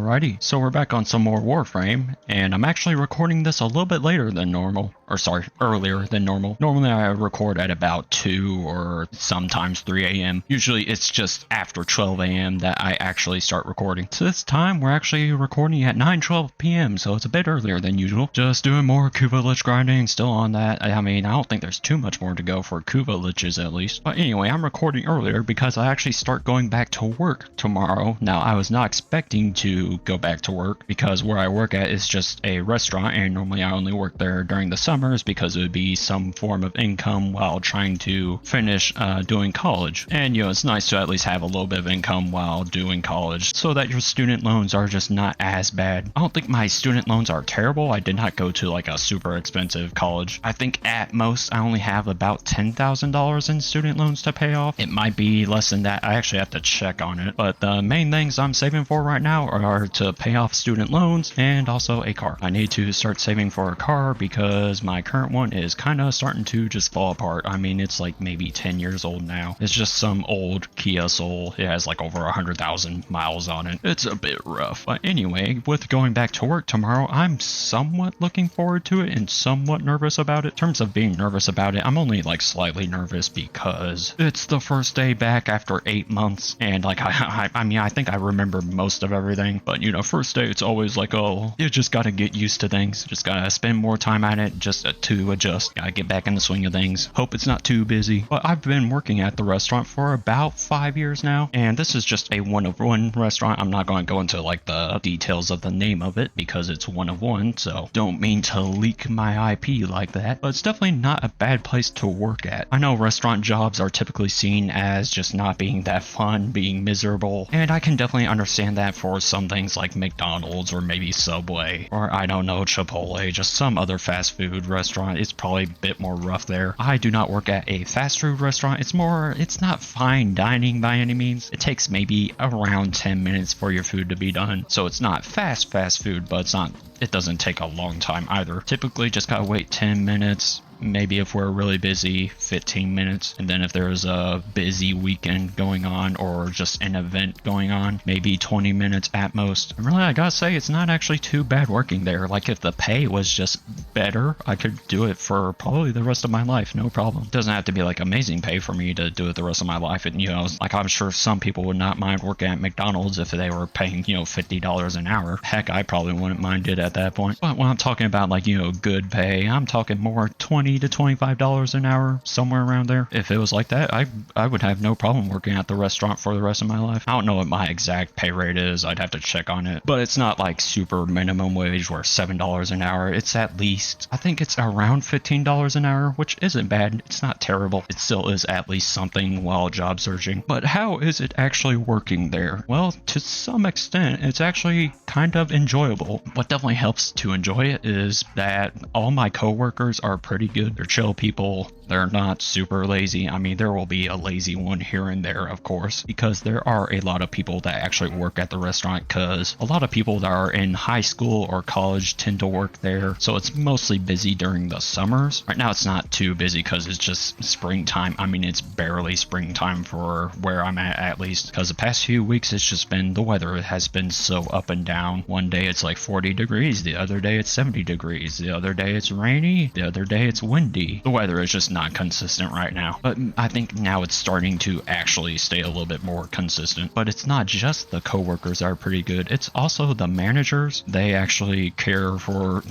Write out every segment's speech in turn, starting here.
Alrighty, so we're back on some more Warframe, and I'm actually recording this a little bit later than normal. Or sorry, earlier than normal. Normally I record at about 2 or sometimes 3 a.m. Usually it's just after 12 a.m. that I actually start recording. So this time we're actually recording at 9:12 p.m. so it's a bit earlier than usual. Just doing more Kuva Lich grinding, still on that. I mean, I don't think there's too much more to go for Kuva Liches at least. But anyway, I'm recording earlier because I actually start going back to work tomorrow. Now, I was not expecting to go back to work because where I work at is just a restaurant, and normally I only work there during the summers because it would be some form of income while trying to finish doing college. And you know, it's nice to at least have a little bit of income while doing college so that your student loans are just not as bad. I don't think my student loans are terrible. I did not go to like a super expensive college. I think at most I only have about $10,000 in student loans to pay off. It might be less than that. I actually have to check on it. But the main things I'm saving for right now are to pay off student loans and also a car. I need to start saving for a car because my current one is kind of starting to just fall apart. I mean, it's like maybe 10 years old now. It's just some old Kia Soul. It has like over 100,000 miles on it. It's a bit rough. But anyway, with going back to work tomorrow, I'm somewhat looking forward to it and somewhat nervous about it. In terms of being nervous about it, I'm only like slightly nervous because it's the first day back after 8 months, and like I mean, I think I remember most of everything, but you know, first day it's always like, oh, you just gotta get used to things, just gotta spend more time at it just to adjust, gotta get back in the swing of things, hope it's not too busy. But I've been working at the restaurant for about 5 years now, and this is just a one-of-one restaurant. I'm not going to go into like the details of the name of it because it's one of one, so don't mean to leak my IP like that, but it's definitely not a bad place to work at. I know restaurant jobs are typically seen as just not being that fun, being miserable, and I can definitely understand that for some things like McDonald's or maybe Subway or I don't know, Chipotle, just some other fast food restaurant. It's probably a bit more rough there. I do not work at a fast food restaurant. It's not fine dining by any means. It takes maybe around 10 minutes for your food to be done, so it's not fast food, but it doesn't take a long time either. Typically just gotta wait 10 minutes, maybe if we're really busy, 15 minutes. And then if there's a busy weekend going on or just an event going on, maybe 20 minutes at most. And really, I gotta say, it's not actually too bad working there. Like if the pay was just better, I could do it for probably the rest of my life, no problem. It doesn't have to be like amazing pay for me to do it the rest of my life. And you know, like I'm sure some people would not mind working at McDonald's if they were paying, you know, $50 an hour. Heck, I probably wouldn't mind it at that point. But when I'm talking about like, you know, good pay, I'm talking more $20 to $25 an hour, somewhere around there. If it was like that, I would have no problem working at the restaurant for the rest of my life. I don't know what my exact pay rate is. I'd have to check on it, but it's not like super minimum wage where $7 an hour. It's at least, I think it's around $15 an hour, which isn't bad. It's not terrible. It still is at least something while job searching. But how is it actually working there? Well, to some extent, it's actually kind of enjoyable. What definitely helps to enjoy it is that all my coworkers are pretty good. They're chill people. They're not super lazy. I mean, there will be a lazy one here and there, of course, because there are a lot of people that actually work at the restaurant, because a lot of people that are in high school or college tend to work there. So it's mostly busy during the summers. Right now, it's not too busy because it's just springtime. I mean, it's barely springtime for where I'm at least, because the past few weeks, it's just been, the weather has been so up and down. One day it's like 40 degrees. The other day it's 70 degrees. The other day it's rainy. The other day it's windy. The weather is just not consistent right now, but I think now it's starting to actually stay a little bit more consistent. But it's not just the coworkers that are pretty good, it's also the managers. They actually care for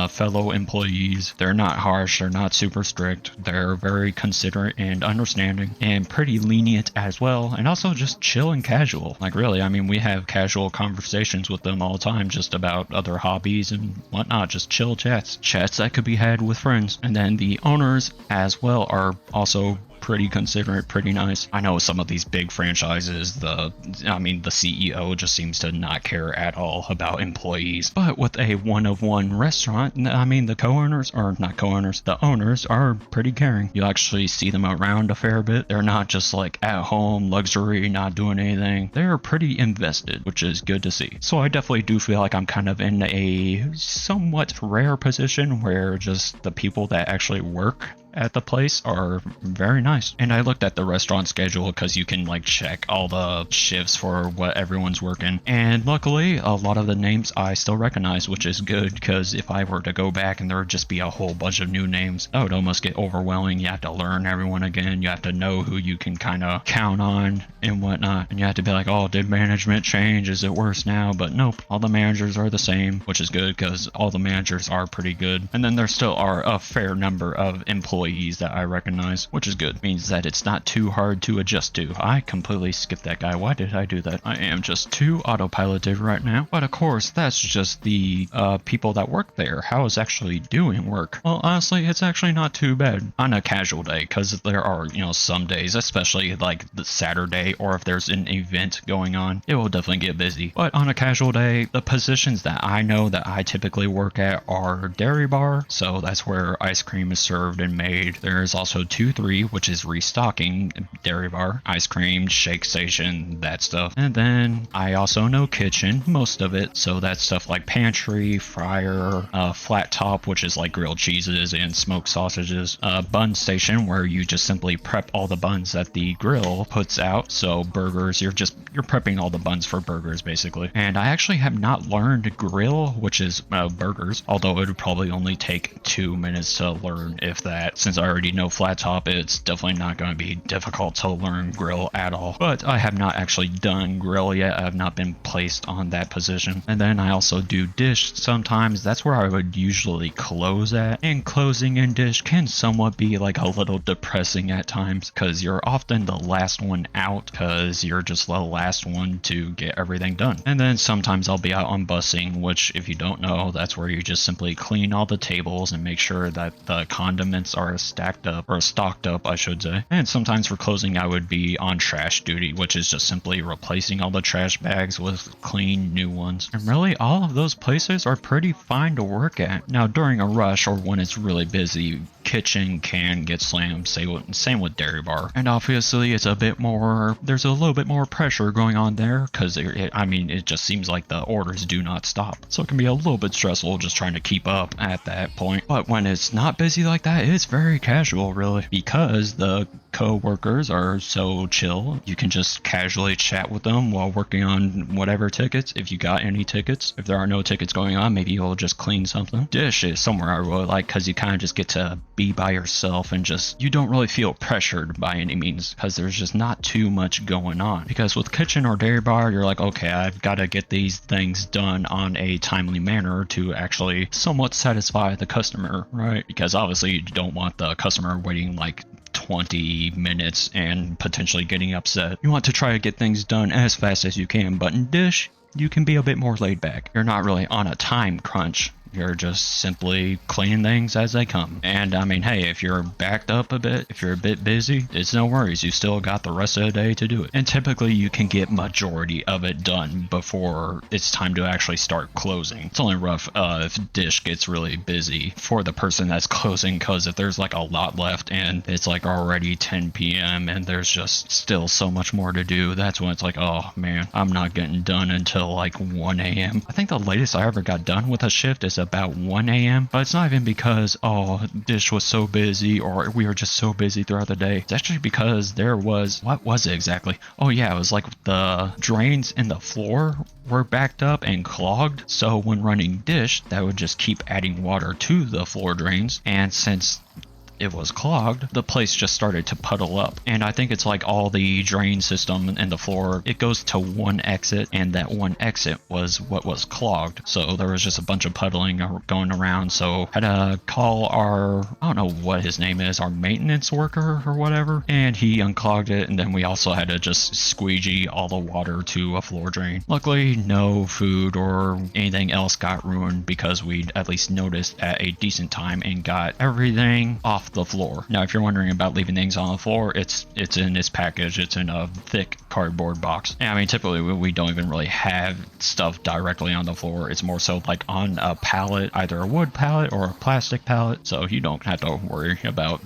fellow employees. They're not harsh, they're not super strict, they're very considerate and understanding and pretty lenient as well, and also just chill and casual. Like really, I mean, we have casual conversations with them all the time just about other hobbies and whatnot, just chill chats that could be had with friends. And then the owners as well are also pretty considerate, pretty nice. I know some of these big franchises, the CEO just seems to not care at all about employees. But with a one-of-one restaurant, I mean, the owners are pretty caring. You actually see them around a fair bit. They're not just like at home, luxury, not doing anything. They're pretty invested, which is good to see. So I definitely do feel like I'm kind of in a somewhat rare position where just the people that actually work at the place are very nice. And I looked at the restaurant schedule because you can like check all the shifts for what everyone's working. And luckily, a lot of the names I still recognize, which is good because if I were to go back and there would just be a whole bunch of new names, that would almost get overwhelming. You have to learn everyone again. You have to know who you can kind of count on and whatnot. And you have to be like, oh, did management change? Is it worse now? But nope, all the managers are the same, which is good because all the managers are pretty good. And then there still are a fair number of employees that I recognize, which is good. Means that it's not too hard to adjust to. I completely skipped that guy. Why did I do that? I am just too autopiloted right now. But of course, that's just the people that work there. How is actually doing work? Well, honestly, it's actually not too bad on a casual day because there are, some days, especially like the Saturday or if there's an event going on, it will definitely get busy. But on a casual day, the positions that I know that I typically work at are dairy bar. So that's where ice cream is served and made. There's also 2-3, which is restocking dairy bar, ice cream, shake station, that stuff. And then I also know kitchen, most of it. So that's stuff like pantry, fryer, flat top, which is like grilled cheeses and smoked sausages, bun station where you just simply prep all the buns that the grill puts out. So burgers, you're prepping all the buns for burgers basically. And I actually have not learned grill, which is burgers, although it would probably only take 2 minutes to learn, if that. Since I already know flat top, it's definitely not going to be difficult to learn grill at all. But I have not actually done grill yet. I have not been placed on that position. And then I also do dish sometimes. That's where I would usually close at. And closing in dish can somewhat be like a little depressing at times because you're often the last one out because you're just the last one to get everything done. And then sometimes I'll be out on bussing, which if you don't know, that's where you just simply clean all the tables and make sure that the condiments are stocked up, I should say. And sometimes for closing, I would be on trash duty, which is just simply replacing all the trash bags with clean new ones. And really, all of those places are pretty fine to work at. Now, during a rush or when it's really busy, kitchen can get slammed, same with dairy bar. And obviously there's a little bit more pressure going on there because it just seems like the orders do not stop. So it can be a little bit stressful just trying to keep up at that point. But when it's not busy like that, it's very casual really because the co-workers are so chill. You can just casually chat with them while working on whatever tickets. If you got any tickets, if there are no tickets going on, maybe you'll just clean something. Dish is somewhere I really like because you kind of just get to be by yourself and you don't really feel pressured by any means because there's just not too much going on. Because with kitchen or dairy bar, you're like, okay, I've got to get these things done on a timely manner to actually somewhat satisfy the customer, right? Because obviously you don't want the customer waiting like 20 minutes and potentially getting upset. You want to try to get things done as fast as you can, but in dish, you can be a bit more laid back. You're not really on a time crunch. You're just simply cleaning things as they come. And I mean, hey, if you're backed up a bit, if you're a bit busy, it's no worries. You still got the rest of the day to do it. And typically you can get majority of it done before it's time to actually start closing. It's only rough if dish gets really busy for the person that's closing, because if there's like a lot left and it's like already 10 p.m. and there's just still so much more to do, that's when it's like, oh man, I'm not getting done until like 1 a.m. I think the latest I ever got done with a shift is about 1 a.m. But it's not even because, oh, dish was so busy or we were just so busy throughout the day. It's actually because what was it exactly? Oh yeah, it was like the drains in the floor were backed up and clogged. So when running dish, that would just keep adding water to the floor drains. And since it was clogged, the place just started to puddle up. And I think it's like all the drain system and the floor, it goes to one exit, and that one exit was what was clogged. So there was just a bunch of puddling going around. So I had to call I don't know what his name is, our maintenance worker or whatever, and he unclogged it. And then we also had to just squeegee all the water to a floor drain. Luckily, no food or anything else got ruined because we at least noticed at a decent time and got everything off the floor. Now, if you're wondering about leaving things on the floor, it's in this package. It's in a thick cardboard box. And I mean, typically we don't even really have stuff directly on the floor. It's more so like on a pallet, either a wood pallet or a plastic pallet, so you don't have to worry about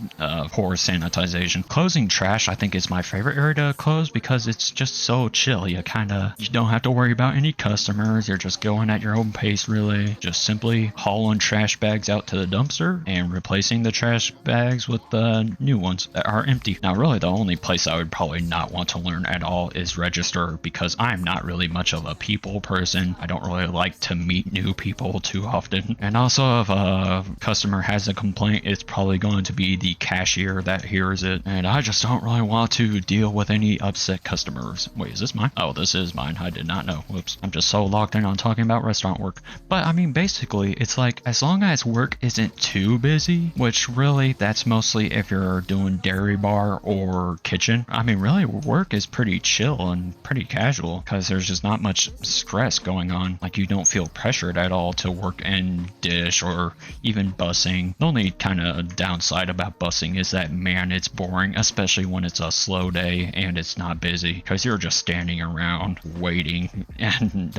poor sanitization. Closing trash, I think, is my favorite area to close because it's just so chill. You don't have to worry about any customers. You're just going at your own pace, really. Just simply hauling trash bags out to the dumpster and replacing the trash bags with the new ones that are empty. Now, really, the only place I would probably not want to learn at all is register, because I'm not really much of a people person. I don't really like to meet new people too often. And also, if a customer has a complaint, it's probably going to be the cashier that hears it. And I just don't really want to deal with any upset customers. Wait, is this mine? Oh, this is mine. I did not know. Whoops. I'm just so locked in on talking about restaurant work. But I mean, basically, it's like, as long as work isn't too busy, which really, that's mostly if you're doing dairy bar or kitchen. I mean, really, work is pretty chill and pretty casual because there's just not much stress going on. Like, you don't feel pressured at all to work in dish or even bussing. The only kind of downside about bussing is that, man, it's boring, especially when it's a slow day and it's not busy, because you're just standing around waiting and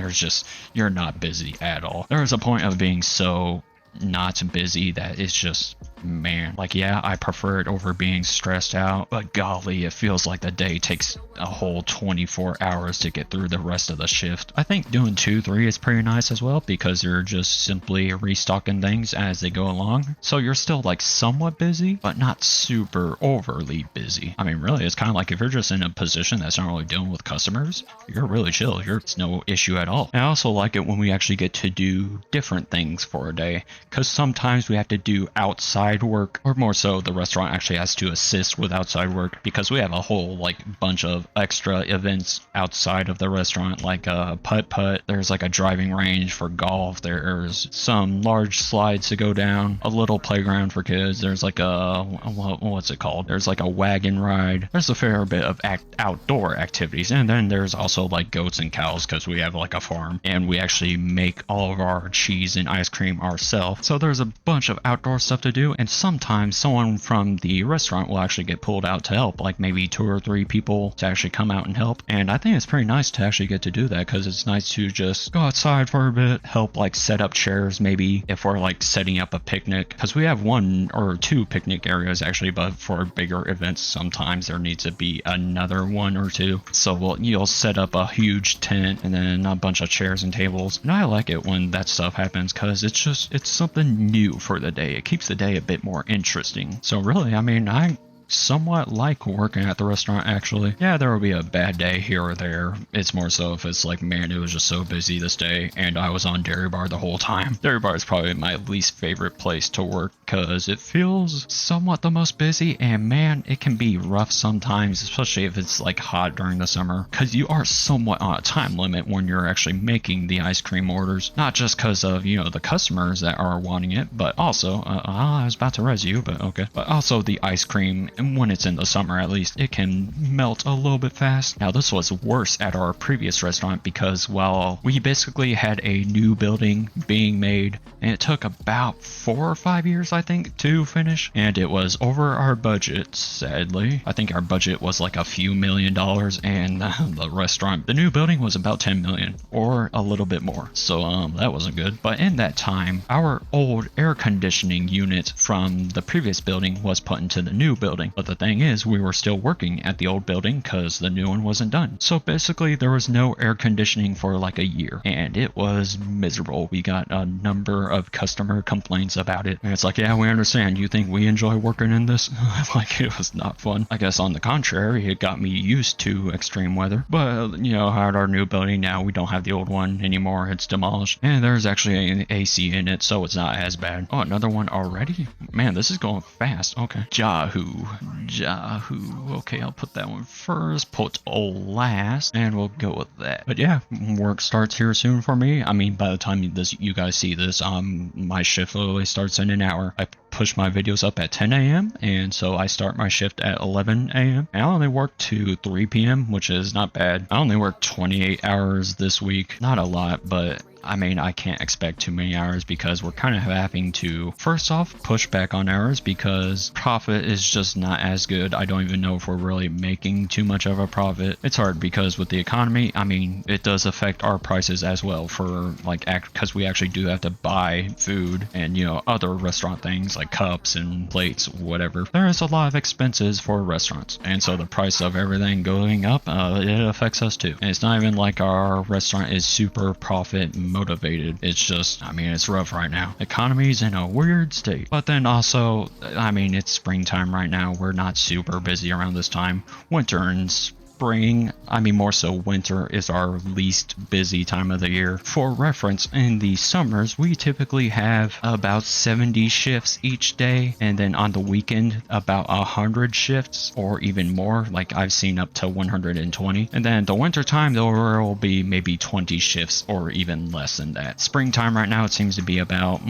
you're not busy at all. There's a point of being so not busy that it's just, man, like, yeah, I prefer it over being stressed out, but golly, it feels like the day takes a whole 24 hours to get through the rest of the shift. I think doing 2-3 is pretty nice as well, because you're just simply restocking things as they go along, so you're still like somewhat busy, but not super overly busy. I mean, really, it's kind of like if you're just in a position that's not really dealing with customers, you're really chill. It's no issue at all. And I also like it when we actually get to do different things for a day, because sometimes we have to do outside work, or more so the restaurant actually has to assist with outside work, because we have a whole like bunch of extra events outside of the restaurant, like a putt-putt, there's like a driving range for golf, there's some large slides to go down, a little playground for kids, there's like what's it called, there's like a wagon ride, there's a fair bit of outdoor activities, and then there's also like goats and cows, because we have like a farm and we actually make all of our cheese and ice cream ourselves. So there's a bunch of outdoor stuff to do, and sometimes someone from the restaurant will actually get pulled out to help, like maybe 2 or 3 people to actually come out and help. And I think it's pretty nice to actually get to do that, because it's nice to just go outside for a bit, help like set up chairs, maybe if we're like setting up a picnic, because we have 1 or 2 picnic areas actually, but for bigger events sometimes there needs to be another 1 or 2. So you'll set up a huge tent and then a bunch of chairs and tables, and I like it when that stuff happens, because it's something new for the day. It keeps the day a bit more interesting. So really, I mean, I somewhat like working at the restaurant, actually. Yeah, there will be a bad day here or there. It's more so if it's like, man, it was just so busy this day and I was on dairy bar the whole time. Dairy bar is probably my least favorite place to work, because it feels somewhat the most busy, and man, it can be rough sometimes, especially if it's like hot during the summer, because you are somewhat on a time limit when you're actually making the ice cream orders, not just because of, the customers that are wanting it, but also I was about to res you, but okay, but also the ice cream. And when it's in the summer, at least, it can melt a little bit fast. Now, this was worse at our previous restaurant, because while we basically had a new building being made, and it took about 4 or 5 years, I think, to finish, and it was over our budget, sadly. I think our budget was like a few $1,000,000, and the new building was about 10 million, or a little bit more. So that wasn't good. But in that time, our old air conditioning unit from the previous building was put into the new building. But the thing is, we were still working at the old building because the new one wasn't done. So basically, there was no air conditioning for like a year, and it was miserable. We got a number of customer complaints about it, and it's like, yeah, we understand. You think we enjoy working in this? Like, it was not fun. I guess on the contrary, it got me used to extreme weather. But, at our new building now, we don't have the old one anymore. It's demolished, and there's actually an AC in it, so it's not as bad. Oh, another one already? Man, this is going fast. Okay. Yahoo. Okay, I'll put that one first, put last, and we'll go with that. But yeah, work starts here soon for me. I mean, by the time you guys see this, my shift literally starts in an hour. I push my videos up at 10 a.m. and so I start my shift at 11 a.m. and I only work to 3 p.m., which is not bad. I only worked 28 hours this week. Not a lot, but I mean, I can't expect too many hours because we're kind of having to, first off, push back on hours because profit is just not as good. I don't even know if we're really making too much of a profit. It's hard because with the economy, I mean, it does affect our prices as well for like, because we actually do have to buy food and, you know, other restaurant things like cups and plates, whatever. There is a lot of expenses for restaurants. And so the price of everything going up, it affects us too. And it's not even like our restaurant is super profit motivated. It's just, I mean, it's rough right now. Economy's in a weird state. But then also, I mean, it's springtime right now. We're not super busy around this time. Winter and spring, I mean more so winter, is our least busy time of the year. For reference, in the summers we typically have about 70 shifts each day, and then on the weekend about 100 shifts or even more. Like I've seen up to 120. And then the winter time there will be maybe 20 shifts or even less than that. Springtime right now it seems to be about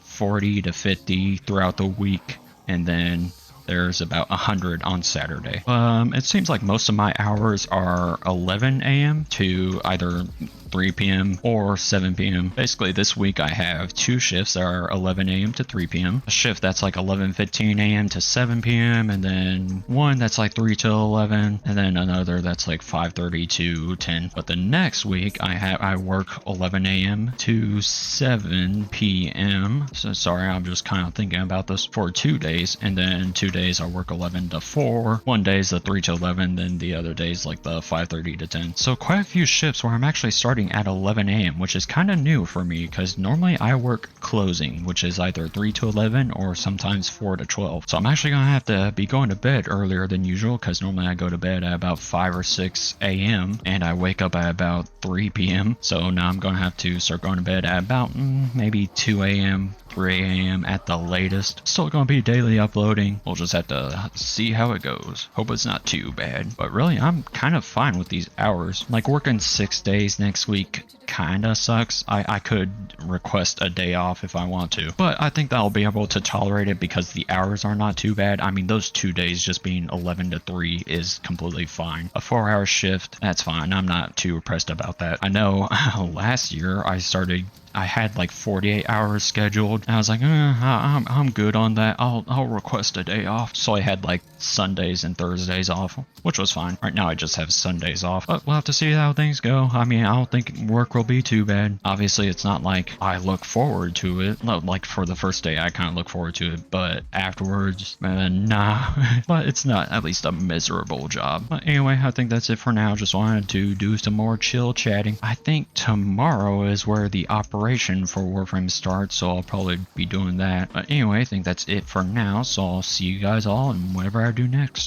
40 to 50 throughout the week, and then there's about 100 on Saturday. It seems like most of my hours are 11 a.m. to either 3 p.m. or 7 p.m. Basically, this week I have 2 shifts that are 11 a.m. to 3 p.m. A shift that's like 11:15 a.m. to 7 p.m. and then one that's like 3 till 11, and then another that's like 5:30 to 10. But the next week I work 11 a.m. to 7 p.m. So sorry, I'm just kind of thinking about this for 2 days, and then 2 days I work 11 to 4. One day is the 3 to 11, then the other days like the 5:30 to 10. So quite a few shifts where I'm actually starting at 11 a.m., which is kind of new for me because normally I work closing, which is either 3 to 11 or sometimes 4 to 12. So I'm actually gonna have to be going to bed earlier than usual because normally I go to bed at about 5 or 6 a.m. and I wake up at about 3 p.m. So now I'm gonna have to start going to bed at about maybe 2 a.m. 3 a.m. at the latest. Still gonna be daily uploading. We'll just have to see how it goes. Hope it's not too bad. But really, I'm kind of fine with these hours. Like working 6 days next week kinda sucks. I could request a day off if I want to, but I think that I'll be able to tolerate it because the hours are not too bad. I mean, those 2 days just being 11 to 3 is completely fine. A 4-hour shift, that's fine. I'm not too pressed about that. I know last year I had like 48 hours scheduled. And I was like, I'm good on that. I'll request a day off. So I had like Sundays and Thursdays off, which was fine. Right now I just have Sundays off, but we'll have to see how things go. I mean, I don't think work will be too bad. Obviously, it's not like I look forward to it. No, like for the first day, I kind of look forward to it, but afterwards, nah. But it's not at least a miserable job. But anyway, I think that's it for now. Just wanted to do some more chill chatting. I think tomorrow is where the operation for Warframe starts, so I'll probably be doing that. But anyway, I think that's it for now, so I'll see you guys all in whatever I do next.